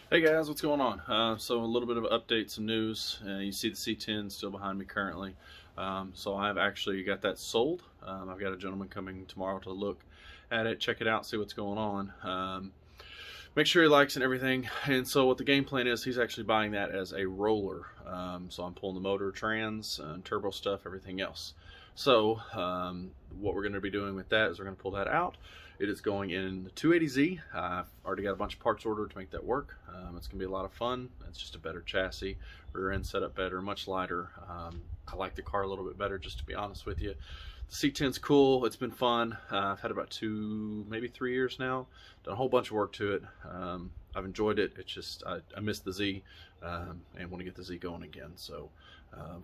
Hey guys, what's going on? So a little bit of updates, some news. You see the C10 still behind me currently. So I've actually got that sold. I've got a gentleman coming tomorrow to look at it, check it out, see what's going on. Make sure he likes and everything. And so what the game plan is, he's actually buying that as a roller. So I'm pulling the motor, trans, turbo stuff, everything else. So what we're going to be doing with that is we're going to pull that out. It is going in the 280Z. I've already got a bunch of parts ordered to make that work. It's going to be a lot of fun. It's just a better chassis, rear end setup better, much lighter. I like the car a little bit better, just to be honest with you. The C10's cool. It's been fun. I've had about 2, maybe 3 years now. Done a whole bunch of work to it. I've enjoyed it. It's just I miss the Z and want to get the Z going again. So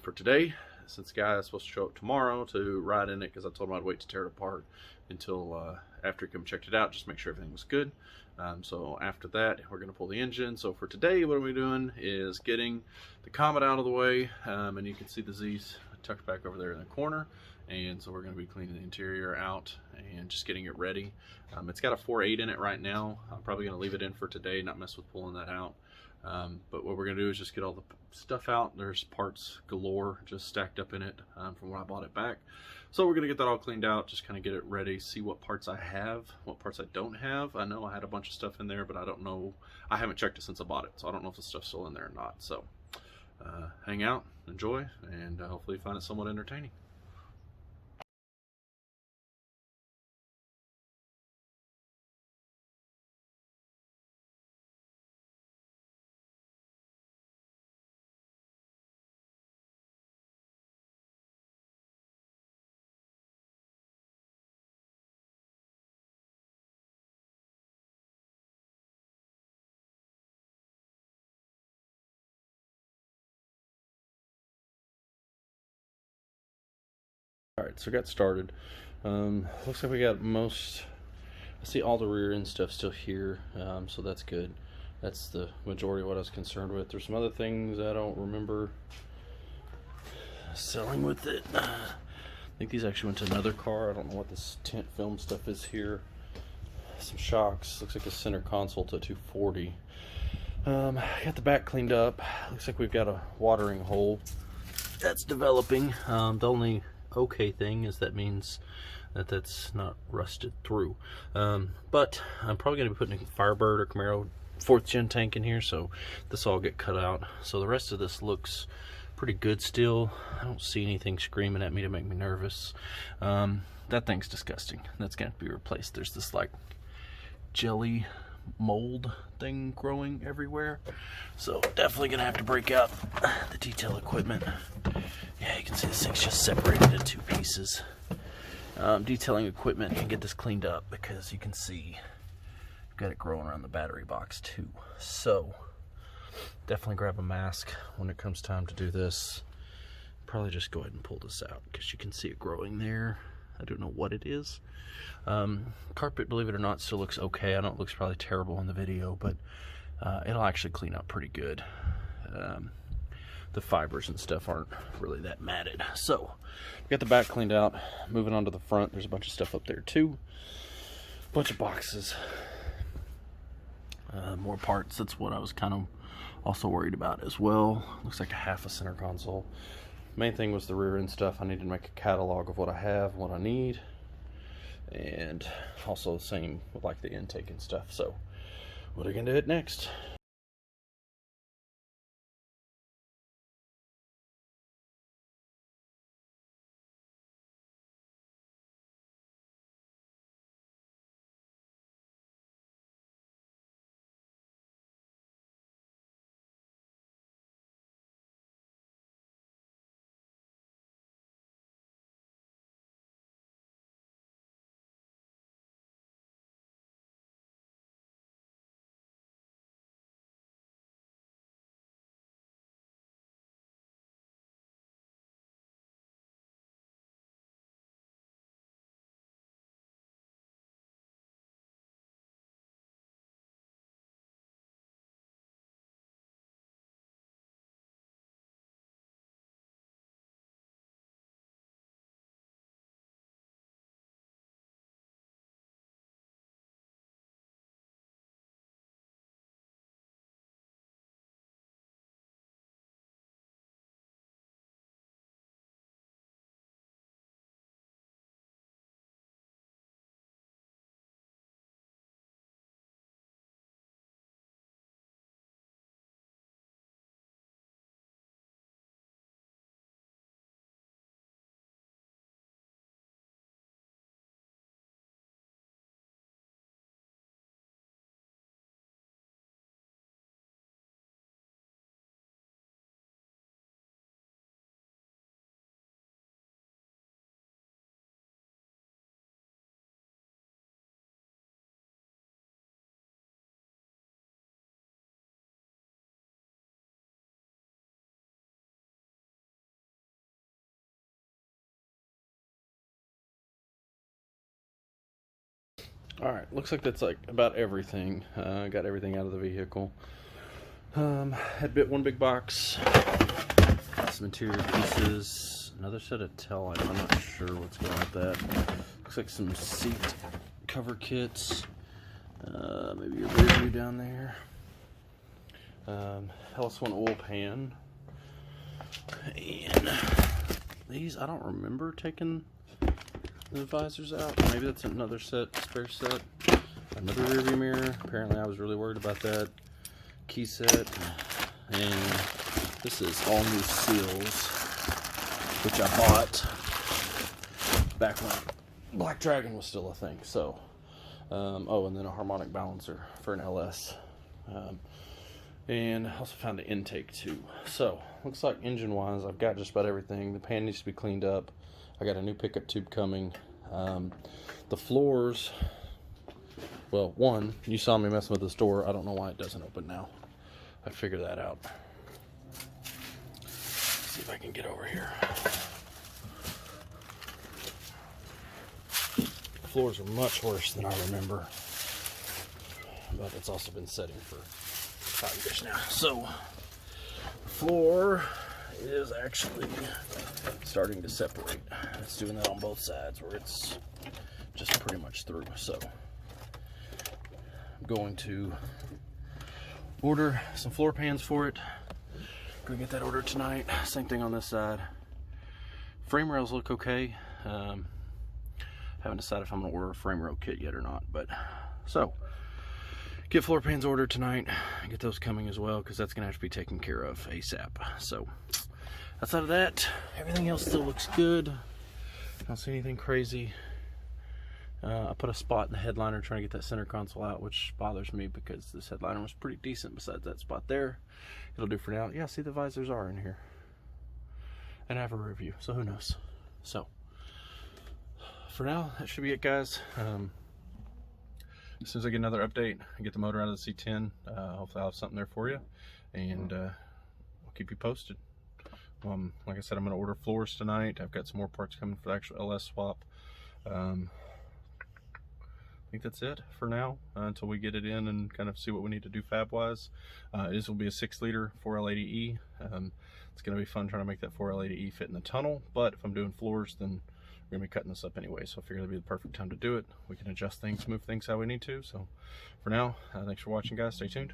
for today, since the guy is supposed to show up tomorrow to ride in it, because I told him I'd wait to tear it apart until after he come checked it out, just make sure everything was good. So after that, we're going to pull the engine. So for today, what we're doing is getting the Comet out of the way, and you can see the Z's tucked back over there in the corner. And so we're going to be cleaning the interior out and just getting it ready. It's got a 4.8 in it right now. I'm probably going to leave it in for today, not mess with pulling that out. But what we're going to do is just get all the stuff out. There's parts galore just stacked up in it from when I bought it back. So we're going to get that all cleaned out, just kind of get it ready, see what parts I have, what parts I don't have. I know I had a bunch of stuff in there, but I don't know. I haven't checked it since I bought it, so I don't know if the stuff's still in there or not. So hang out, enjoy, and hopefully find it somewhat entertaining. Alright, so got started. Looks like we got most, I see all the rear end stuff still here, so that's good. That's the majority of what I was concerned with. There's some other things I don't remember selling with it. I think these actually went to another car. I don't know what this tent film stuff is here. Some shocks. Looks like a center console to 240. Got the back cleaned up. Looks like we've got a watering hole that's developing. The only okay thing is that means that that's not rusted through. But I'm probably going to be putting a Firebird or Camaro 4th gen tank in here, so this all get cut out. So the rest of this looks pretty good still. I don't see anything screaming at me to make me nervous. That thing's disgusting. That's going to be replaced. There's this like jelly mold thing growing everywhere, so definitely gonna have to break out the detail equipment. Yeah, you can see this thing's just separated into 2 pieces. Detailing equipment and get this cleaned up, because you can see I've got it growing around the battery box too. So definitely grab a mask when it comes time to do this. Probably just go ahead and pull this out, because you can see it growing there. I don't know what it is. Carpet, believe it or not, still looks okay. I know it looks probably terrible in the video, but it'll actually clean up pretty good. The fibers and stuff aren't really that matted. So, got the back cleaned out. Moving on to the front, there's a bunch of stuff up there too. Bunch of boxes. More parts. That's what I was kind of also worried about as well. Looks like a half a center console. Main thing was the rear end stuff. I need to make a catalog of what I have, what I need, and also the same with like the intake and stuff. So what are we gonna do next? Alright, looks like that's like about everything. Got everything out of the vehicle. Had one big box, some interior pieces, another set of tail lights. I'm not sure what's going on with that. Looks like some seat cover kits, maybe your rear view down there. LS1 oil pan, and these I don't remember taking the visors out. Maybe that's another spare set. Another rear view mirror. Apparently I was really worried about that. Key set, and this is all new seals, which I bought back when Black Dragon was still a thing. So, oh, and then a harmonic balancer for an LS, and I also found the intake too. So, looks like engine-wise, I've got just about everything. The pan needs to be cleaned up. I got a new pickup tube coming. The floors. Well, one, you saw me messing with this door. I don't know why it doesn't open now. I figured that out. Let's see if I can get over here. The floors are much worse than I remember. But it's also been setting for 5 years now. So, the floor is actually starting to separate. It's doing that on both sides where it's just pretty much through. So, going to order some floor pans for it. Gonna get that ordered tonight. Same thing on this side. Frame rails look okay. Haven't decided if I'm gonna order a frame rail kit yet or not, but so get floor pans ordered tonight. Get those coming as well, because that's gonna have to be taken care of ASAP. So outside of that, everything else still looks good. I don't see anything crazy. I put a spot in the headliner trying to get that center console out, which bothers me because this headliner was pretty decent besides that spot there. It'll do for now. Yeah, see, the visors are in here. And I have a rear view, so who knows. So, for now, that should be it, guys. As soon as I get another update, I get the motor out of the C10, hopefully I'll have something there for you. And I'll keep you posted. Like I said, I'm going to order floors tonight. I've got some more parts coming for the actual LS swap. I think that's it for now until we get it in and kind of see what we need to do fab wise. This will be a 6-liter 4L80E. It's going to be fun trying to make that 4L80E fit in the tunnel, but if I'm doing floors, then we're going to be cutting this up anyway, so I figured it'd be the perfect time to do it. We can adjust things, move things how we need to. So for now, thanks for watching, guys. Stay tuned.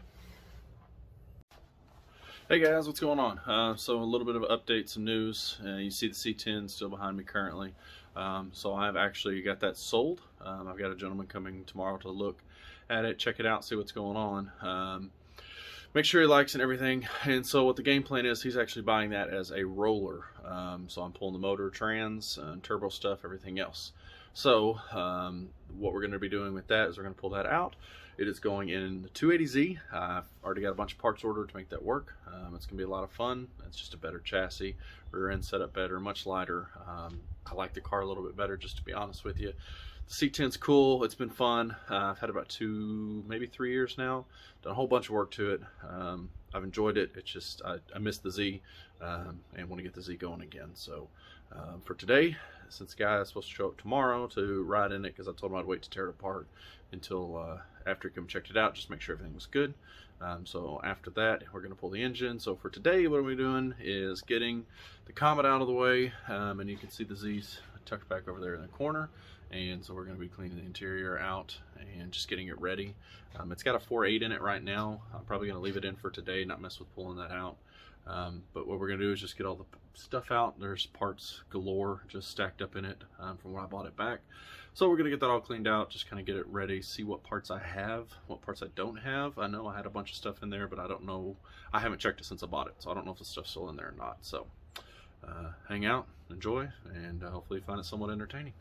Hey guys, what's going on? So a little bit of an update, some news. You see the C10 still behind me currently. So I've actually got that sold. I've got a gentleman coming tomorrow to look at it, check it out, see what's going on. Make sure he likes and everything. And so what the game plan is, he's actually buying that as a roller. So I'm pulling the motor, trans, turbo stuff, everything else. So what we're going to be doing with that is we're going to pull that out. It is going in the 280Z. I've already got a bunch of parts ordered to make that work. It's going to be a lot of fun. It's just a better chassis, rear end setup better, much lighter. I like the car a little bit better, just to be honest with you. The C10's cool. It's been fun. I've had about 2, maybe 3 years now. Done a whole bunch of work to it. I've enjoyed it. It's just I miss the Z and want to get the Z going again. So for today, since the guy is supposed to show up tomorrow to ride in it, because I told him I'd wait to tear it apart until after he come checked it out, just make sure everything was good. So after that, we're going to pull the engine. So for today, what we're doing is getting the Comet out of the way, and you can see the Z's tucked back over there in the corner. And so we're going to be cleaning the interior out and just getting it ready. It's got a 4.8 in it right now. I'm probably going to leave it in for today, not mess with pulling that out. But what we're going to do is just get all the stuff out. There's parts galore just stacked up in it from when I bought it back. So we're going to get that all cleaned out, just kind of get it ready, see what parts I have, what parts I don't have. I know I had a bunch of stuff in there, but I don't know. I haven't checked it since I bought it, so I don't know if the stuff's still in there or not. So hang out, enjoy, and hopefully you find it somewhat entertaining.